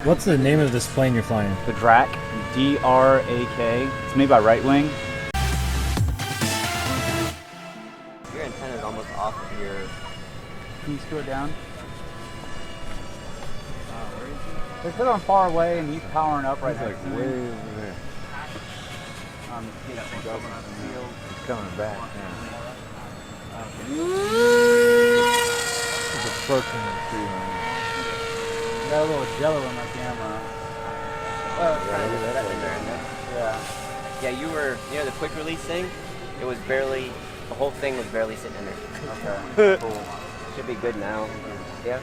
What's the name of this plane you're flying? The DRAK, D-R-A-K. It's made by Ritewing. Your antenna is almost off of your... Can you screw it down? Where is he? They put it on far away and he's powering up right next to me. Way over there. He's Coming back now. Okay. There's a person too. Got a little jello in my camera. Yeah. Yeah, you were, the quick release thing, it was barely, the whole thing was barely sitting in there. Okay. Cool. Should be good now. Yeah.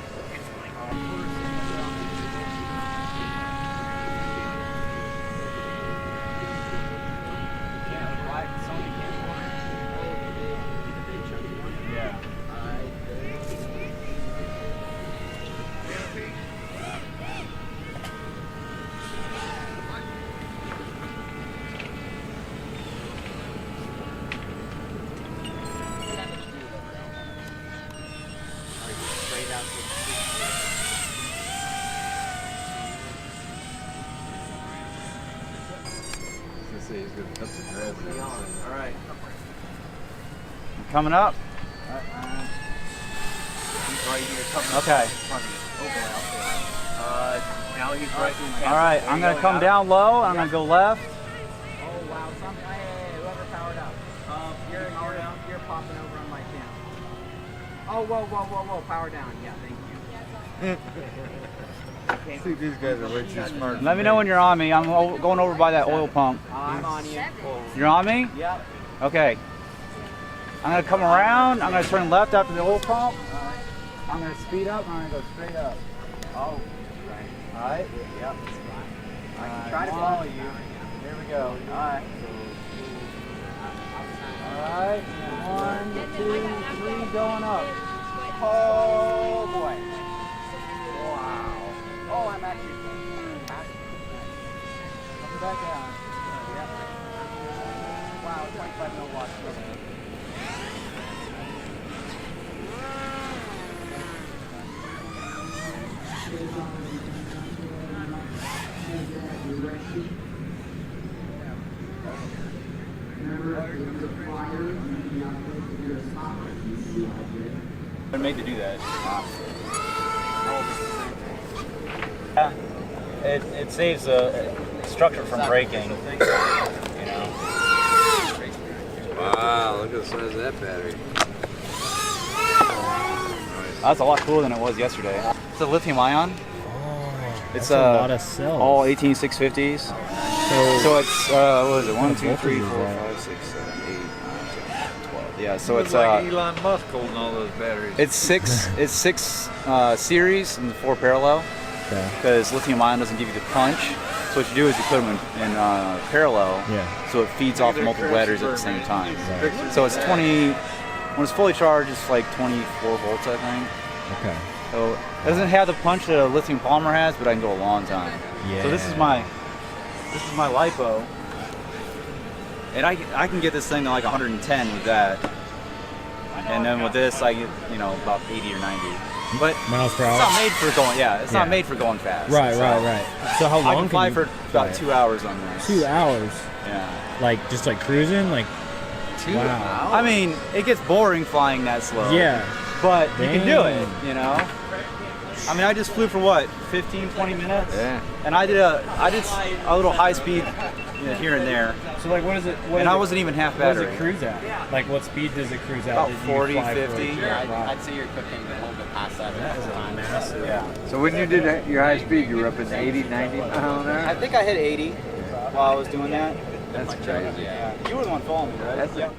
He's gonna cut some grass. All right. Coming up? He's right here. Coming Okay. Now he's right in the All right, I'm gonna come down low. I'm gonna go left. Oh wow! Hey, whoever powered up. You're popping over on my channel. Oh whoa! Power down. Yeah, thank you. I think these guys are way too smart. Let me know when you're on me. I'm going over by that oil pump. I'm on you. You're on me? Yep. Okay. I'm gonna come around. I'm gonna turn left after the oil pump. I'm gonna speed up. I'm gonna go straight up. Oh, right. All right. Yep. I can try to follow you. Here we go. All right. All right. 1, 2, 3, going up. Oh boy. Wow. Oh, I'm actually Coming back down. Yep. Wow, 25 mil watts. They're made to do that. Yeah, it saves the structure from breaking. You know. Wow, look at the size of that battery. That's a lot cooler than it was yesterday. It's a lithium ion. It's a lot of cells. all 18650s. So it's what is it? 1, 2, 3, 4, 5, 6, 7, 8, 9, 10, 12. Yeah. So it's like Elon Musk holding all those batteries. It's six series and 4 parallel. Because lithium ion doesn't give you the punch. So what you do is you put them in parallel. Yeah. So it feeds off multiple batteries at the same time. Right. So it's 20. When it's fully charged, it's like 24 volts, I think. Okay. So it doesn't have the punch that a lithium polymer has, but I can go a long time. Yeah. So this is my lipo, and I can get this thing to like 110 with that, and then with this I get about 80 or 90. But miles per hour. It's not made for going. Yeah, it's not made for going fast. Right. So how long I can fly for about 2 hours on this. 2 hours. Yeah. Like just like cruising, like. 2 hours. I mean, it gets boring flying that slow. Yeah. But you can do it, I mean, I just flew for what, 15, 20 minutes? Yeah. And I did a little high speed here and there. So like, what is it? And I wasn't even half battery. What does it cruise at? Like, what speed does it cruise at? About 40, 50. Yeah, I'd say you're cooking a little bit past that. That is a massive. Yeah. So when you did your high speed, you were up in 80, 90 mile an hour? I think I hit 80 while I was doing that. That's crazy. Yeah. You were the one following me, right? That's yeah.